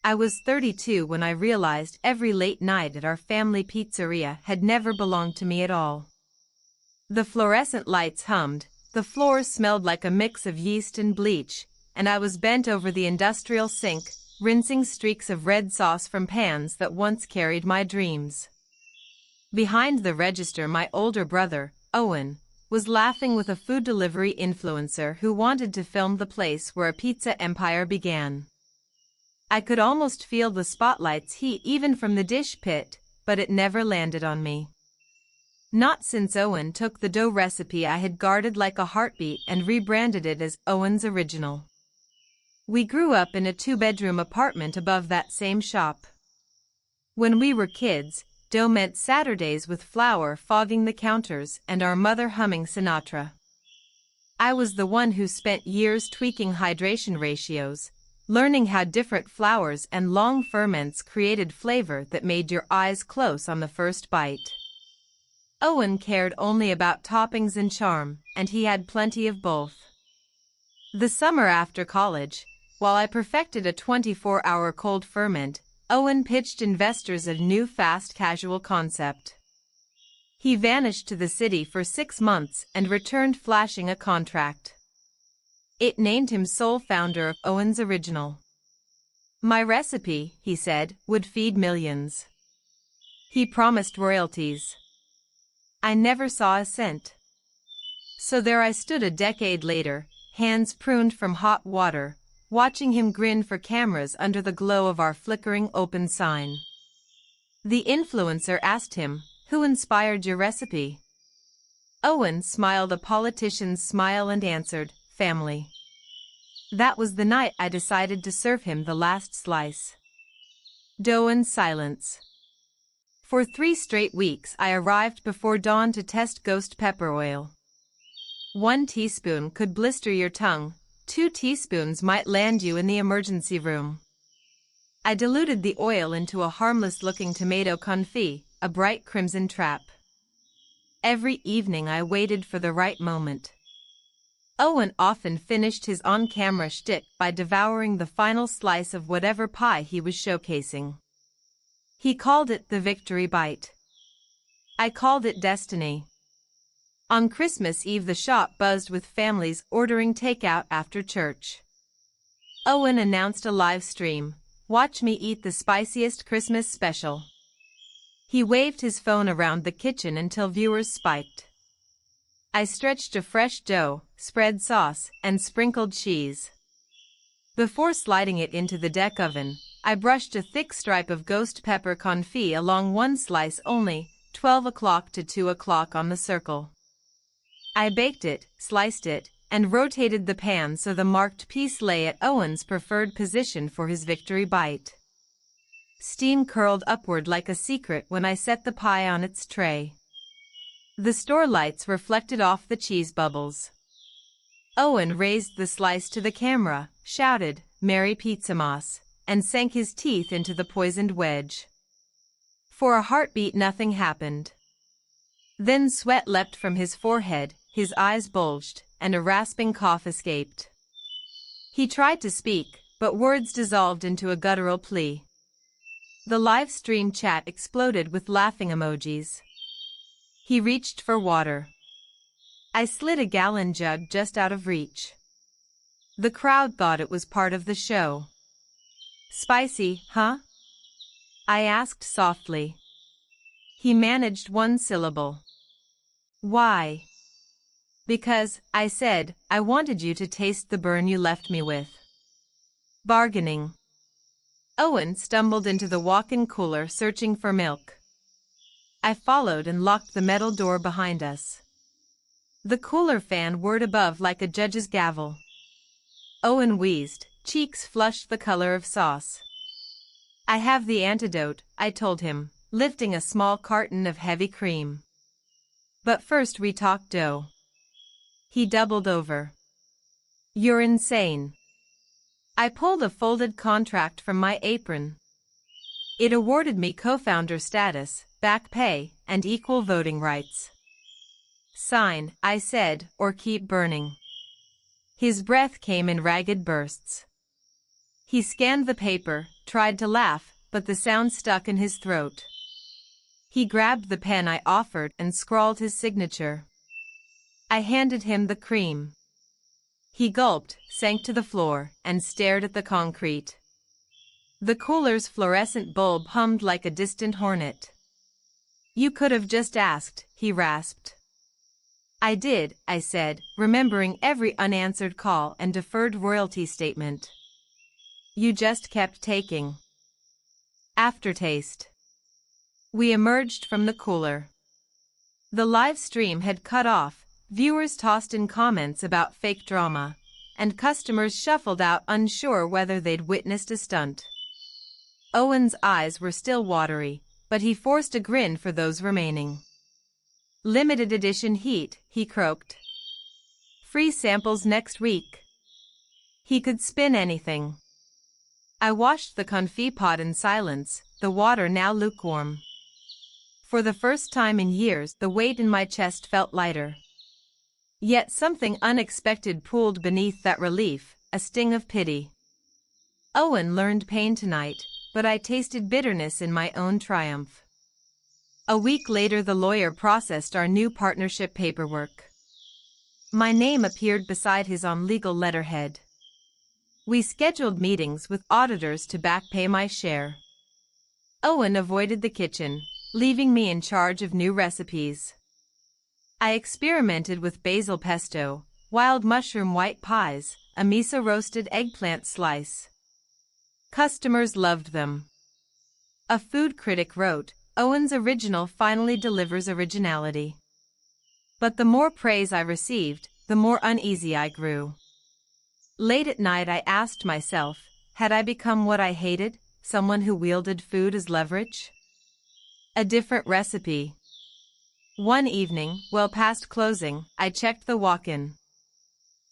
I was 32 when I realized every late night at our family pizzeria had never belonged to me at all. The fluorescent lights hummed, the floors smelled like a mix of yeast and bleach, and I was bent over the industrial sink, rinsing streaks of red sauce from pans that once carried my dreams. Behind the register, my older brother, Owen, was laughing with a food delivery influencer who wanted to film the place where a pizza empire began. I could almost feel the spotlight's heat even from the dish pit, but it never landed on me. Not since Owen took the dough recipe I had guarded like a heartbeat and rebranded it as Owen's Original. We grew up in a 2-bedroom apartment above that same shop. When we were kids, dough meant Saturdays with flour fogging the counters and our mother humming Sinatra. I was the one who spent years tweaking hydration ratios, learning how different flours and long ferments created flavor that made your eyes close on the first bite. Owen cared only about toppings and charm, and he had plenty of both. The summer after college, while I perfected a 24-hour cold ferment, Owen pitched investors a new fast casual concept. He vanished to the city for 6 months and returned flashing a contract. It named him sole founder of Owen's Original. My recipe, he said, would feed millions. He promised royalties. I never saw a cent. So there I stood a decade later, hands pruned from hot water, watching him grin for cameras under the glow of our flickering open sign. The influencer asked him, "Who inspired your recipe?" Owen smiled a politician's smile and answered, "Family." That was the night I decided to serve him the last slice. Dough and silence. For 3 straight weeks I arrived before dawn to test ghost pepper oil. 1 teaspoon could blister your tongue, 2 teaspoons might land you in the emergency room. I diluted the oil into a harmless-looking tomato confit, a bright crimson trap. Every evening I waited for the right moment. Owen often finished his on-camera shtick by devouring the final slice of whatever pie he was showcasing. He called it the victory bite. I called it destiny. On Christmas Eve the shop buzzed with families ordering takeout after church. Owen announced a live stream, "Watch me eat the spiciest Christmas special." He waved his phone around the kitchen until viewers spiked. I stretched a fresh dough, spread sauce, and sprinkled cheese. Before sliding it into the deck oven, I brushed a thick stripe of ghost pepper confit along one slice only, 12 o'clock to 2 o'clock on the circle. I baked it, sliced it, and rotated the pan so the marked piece lay at Owen's preferred position for his victory bite. Steam curled upward like a secret when I set the pie on its tray. The store lights reflected off the cheese bubbles. Owen raised the slice to the camera, shouted, "Merry Pizzamas," and sank his teeth into the poisoned wedge. For a heartbeat nothing happened. Then sweat leapt from his forehead, his eyes bulged, and a rasping cough escaped. He tried to speak, but words dissolved into a guttural plea. The live stream chat exploded with laughing emojis. He reached for water. I slid a gallon jug just out of reach. The crowd thought it was part of the show. "Spicy, huh?" I asked softly. He managed 1 syllable. "Why?" "Because," I said, "I wanted you to taste the burn you left me with." Bargaining. Owen stumbled into the walk-in cooler searching for milk. I followed and locked the metal door behind us. The cooler fan whirred above like a judge's gavel. Owen wheezed, cheeks flushed the color of sauce. "I have the antidote," I told him, lifting a small carton of heavy cream. "But first we talk dough." He doubled over. "You're insane." I pulled a folded contract from my apron. It awarded me co-founder status, back pay, and equal voting rights. "Sign," I said, "or keep burning." His breath came in ragged bursts. He scanned the paper, tried to laugh, but the sound stuck in his throat. He grabbed the pen I offered and scrawled his signature. I handed him the cream. He gulped, sank to the floor, and stared at the concrete. The cooler's fluorescent bulb hummed like a distant hornet. "You could have just asked," he rasped. "I did," I said, remembering every unanswered call and deferred royalty statement. "You just kept taking." Aftertaste. We emerged from the cooler. The live stream had cut off, viewers tossed in comments about fake drama, and customers shuffled out unsure whether they'd witnessed a stunt. Owen's eyes were still watery, but he forced a grin for those remaining. "Limited edition heat," he croaked. "Free samples next week." He could spin anything. I washed the confit pot in silence, the water now lukewarm. For the first time in years, the weight in my chest felt lighter. Yet something unexpected pooled beneath that relief, a sting of pity. Owen learned pain tonight, but I tasted bitterness in my own triumph. A week later, the lawyer processed our new partnership paperwork. My name appeared beside his on legal letterhead. We scheduled meetings with auditors to back pay my share. Owen avoided the kitchen, leaving me in charge of new recipes. I experimented with basil pesto, wild mushroom white pies, a miso roasted eggplant slice. Customers loved them. A food critic wrote, "Owen's original finally delivers originality." But the more praise I received, the more uneasy I grew. Late at night I asked myself, had I become what I hated, someone who wielded food as leverage? A different recipe. One evening, well past closing, I checked the walk-in.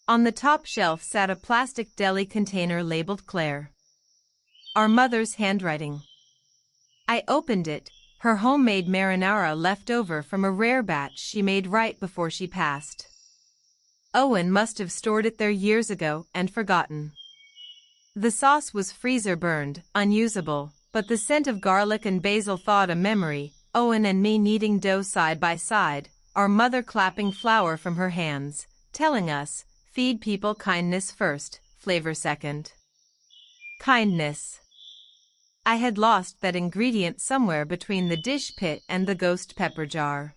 On the top shelf sat a plastic deli container labeled Claire. Our mother's handwriting. I opened it, her homemade marinara left over from a rare batch she made right before she passed. Owen must have stored it there years ago and forgotten. The sauce was freezer-burned, unusable, but the scent of garlic and basil thawed a memory. Owen and me kneading dough side by side, our mother clapping flour from her hands, telling us, "Feed people kindness first, flavor second." Kindness. I had lost that ingredient somewhere between the dish pit and the ghost pepper jar.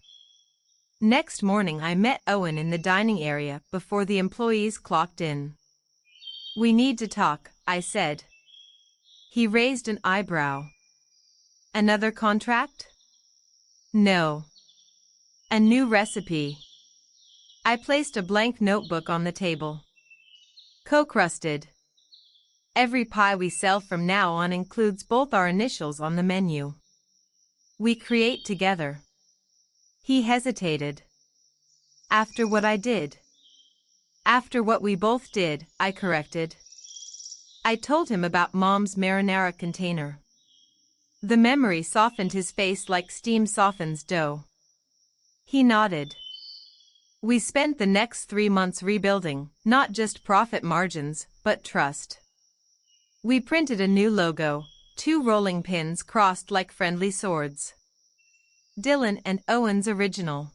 Next morning I met Owen in the dining area before the employees clocked in. "We need to talk," I said. He raised an eyebrow. "Another contract?" "No. A new recipe." I placed a blank notebook on the table. "Co-crusted. Every pie we sell from now on includes both our initials on the menu. We create together." He hesitated. "After what I did." "After what we both did," I corrected. I told him about Mom's marinara container. The memory softened his face like steam softens dough. He nodded. We spent the next 3 months rebuilding, not just profit margins, but trust. We printed a new logo, 2 rolling pins crossed like friendly swords. Dylan and Owen's original.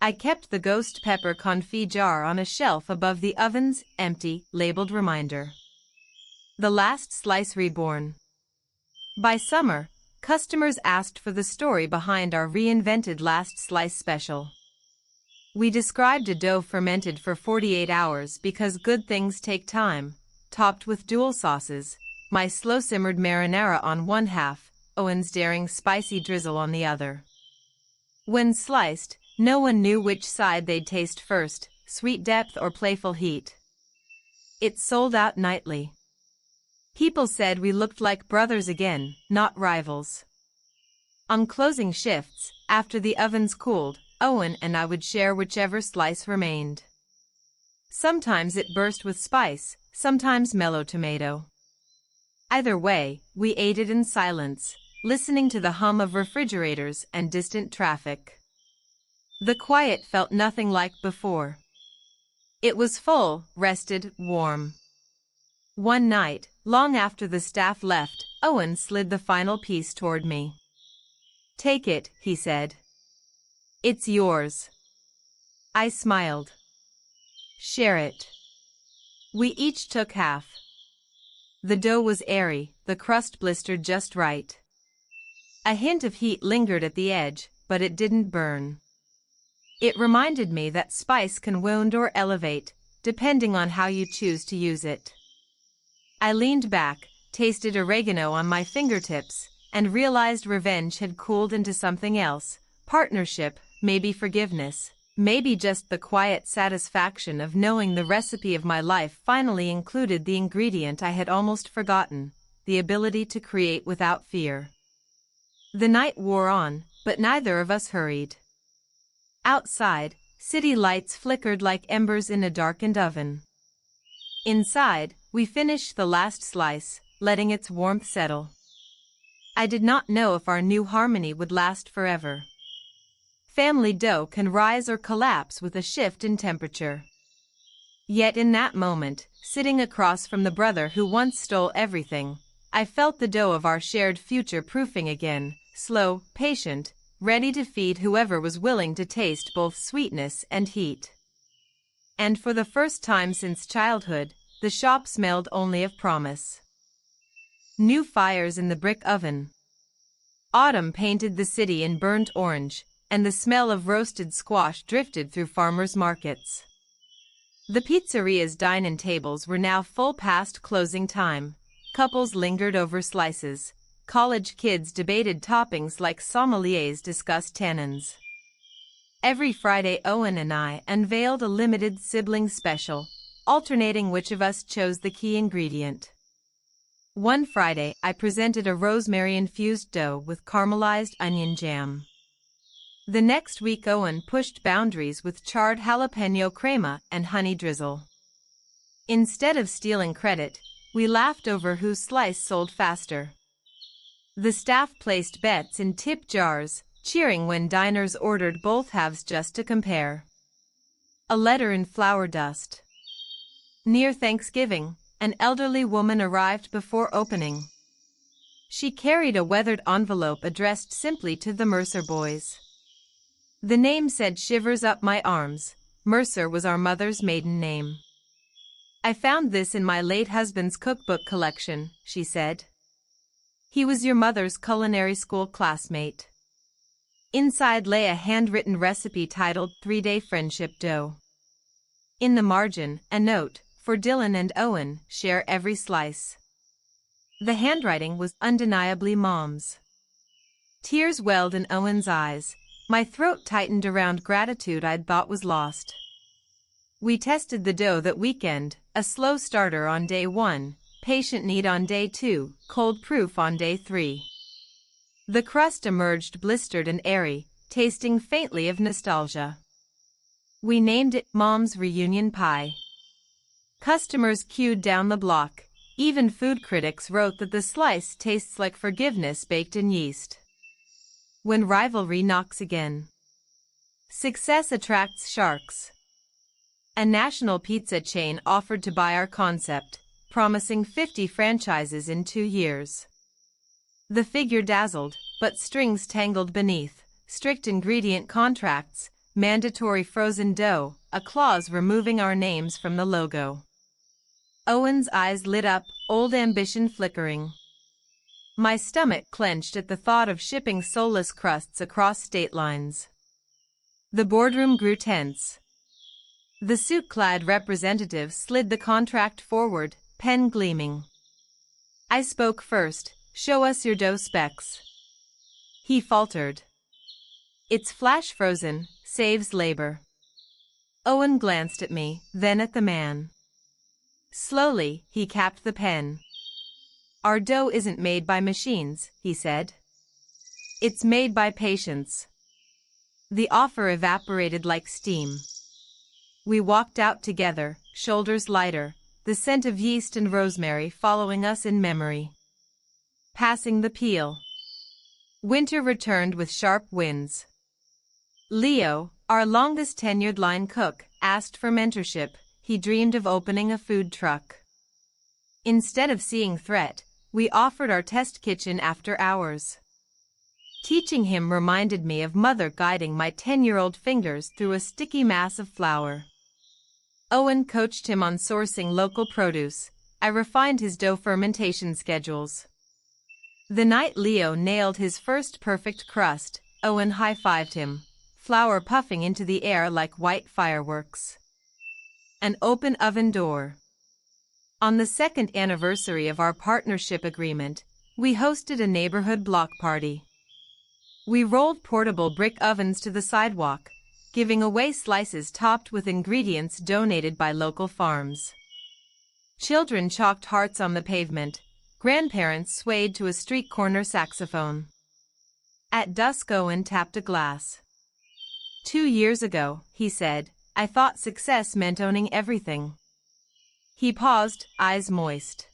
I kept the ghost pepper confit jar on a shelf above the oven's empty, labeled reminder. The last slice reborn. By summer, customers asked for the story behind our reinvented last slice special. We described a dough fermented for 48 hours because good things take time, topped with dual sauces, my slow-simmered marinara on one half, Owen's daring spicy drizzle on the other. When sliced, no one knew which side they'd taste first, sweet depth or playful heat. It sold out nightly. People said we looked like brothers again, not rivals. On closing shifts, after the ovens cooled, Owen and I would share whichever slice remained. Sometimes it burst with spice, sometimes mellow tomato. Either way, we ate it in silence, listening to the hum of refrigerators and distant traffic. The quiet felt nothing like before. It was full, rested, warm. One night, long after the staff left, Owen slid the final piece toward me. "Take it," he said. "It's yours." I smiled. "Share it." We each took half. The dough was airy, the crust blistered just right. A hint of heat lingered at the edge, but it didn't burn. It reminded me that spice can wound or elevate, depending on how you choose to use it. I leaned back, tasted oregano on my fingertips, and realized revenge had cooled into something else: partnership, maybe forgiveness, maybe just the quiet satisfaction of knowing the recipe of my life finally included the ingredient I had almost forgotten: the ability to create without fear. The night wore on, but neither of us hurried. Outside, city lights flickered like embers in a darkened oven. Inside, we finished the last slice, letting its warmth settle. I did not know if our new harmony would last forever. Family dough can rise or collapse with a shift in temperature. Yet in that moment, sitting across from the brother who once stole everything, I felt the dough of our shared future proofing again, slow, patient, ready to feed whoever was willing to taste both sweetness and heat. And for the first time since childhood, the shop smelled only of promise. New fires in the brick oven. Autumn painted the city in burnt orange, and the smell of roasted squash drifted through farmers' markets. The pizzeria's dine-in tables were now full past closing time. Couples lingered over slices. College kids debated toppings like sommeliers discussed tannins. Every Friday Owen and I unveiled a limited sibling special, alternating which of us chose the key ingredient. One Friday, I presented a rosemary-infused dough with caramelized onion jam. The next week Owen pushed boundaries with charred jalapeno crema and honey drizzle. Instead of stealing credit, we laughed over whose slice sold faster. The staff placed bets in tip jars, cheering when diners ordered both halves just to compare. A letter in flour dust. Near Thanksgiving, an elderly woman arrived before opening. She carried a weathered envelope addressed simply to the Mercer boys. The name said "Shivers up my arms." Mercer was our mother's maiden name. "I found this in my late husband's cookbook collection," she said. "He was your mother's culinary school classmate." Inside lay a handwritten recipe titled "3-Day Friendship Dough." In the margin, a note: "For Dylan and Owen, share every slice." The handwriting was undeniably Mom's. Tears welled in Owen's eyes. My throat tightened around gratitude I'd thought was lost. We tested the dough that weekend: a slow starter on day 1, patient knead on day 2, cold proof on day 3. The crust emerged blistered and airy, tasting faintly of nostalgia. We named it Mom's Reunion Pie. Customers queued down the block. Even food critics wrote that the slice tastes like forgiveness baked in yeast. When rivalry knocks again. Success attracts sharks. A national pizza chain offered to buy our concept, promising 50 franchises in 2 years. The figure dazzled, but strings tangled beneath: strict ingredient contracts, mandatory frozen dough, a clause removing our names from the logo. Owen's eyes lit up, old ambition flickering. My stomach clenched at the thought of shipping soulless crusts across state lines. The boardroom grew tense. The suit-clad representative slid the contract forward, pen gleaming. I spoke first: "Show us your dough specs." He faltered. "It's flash frozen, saves labor." Owen glanced at me, then at the man. Slowly, he capped the pen. "Our dough isn't made by machines," he said. "It's made by patience." The offer evaporated like steam. We walked out together, shoulders lighter, the scent of yeast and rosemary following us in memory. Passing the peel. Winter returned with sharp winds. Leo, our longest tenured line cook, asked for mentorship. He dreamed of opening a food truck. Instead of seeing threat, we offered our test kitchen after hours. Teaching him reminded me of Mother guiding my 10-year-old fingers through a sticky mass of flour. Owen coached him on sourcing local produce. I refined his dough fermentation schedules. The night Leo nailed his first perfect crust, Owen high-fived him, flour puffing into the air like white fireworks. An open oven door. On the second anniversary of our partnership agreement, we hosted a neighborhood block party. We rolled portable brick ovens to the sidewalk, giving away slices topped with ingredients donated by local farms. Children chalked hearts on the pavement. Grandparents swayed to a street corner saxophone. At dusk, Owen tapped a glass. 2 years ago, he said, I thought success meant owning everything. He paused, eyes moist.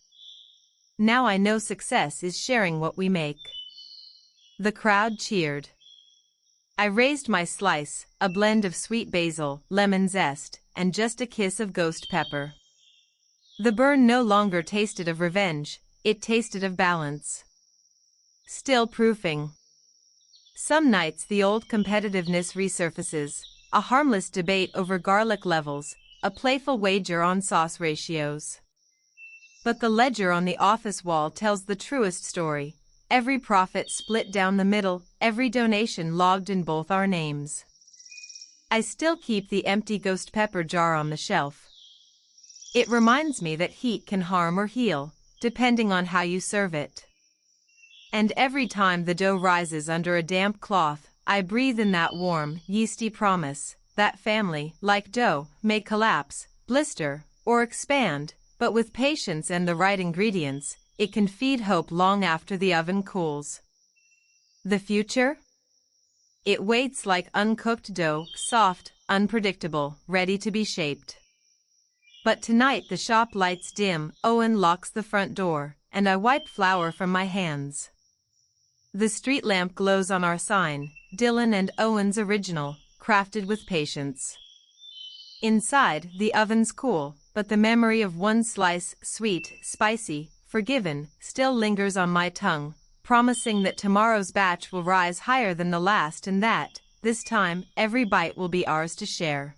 Now I know success is sharing what we make. The crowd cheered. I raised my slice, a blend of sweet basil, lemon zest, and just a kiss of ghost pepper. The burn no longer tasted of revenge, it tasted of balance. Still proofing. Some nights the old competitiveness resurfaces, a harmless debate over garlic levels, a playful wager on sauce ratios. But the ledger on the office wall tells the truest story. Every profit split down the middle, every donation logged in both our names. I still keep the empty ghost pepper jar on the shelf. It reminds me that heat can harm or heal, depending on how you serve it. And every time the dough rises under a damp cloth, I breathe in that warm, yeasty promise, that family, like dough, may collapse, blister, or expand, but with patience and the right ingredients, it can feed hope long after the oven cools. The future? It waits like uncooked dough, soft, unpredictable, ready to be shaped. But tonight the shop lights dim, Owen locks the front door, and I wipe flour from my hands. The street lamp glows on our sign, Dylan and Owen's original, crafted with patience. Inside, the oven's cool, but the memory of one slice, sweet, spicy, forgiven, still lingers on my tongue, promising that tomorrow's batch will rise higher than the last and that, this time, every bite will be ours to share.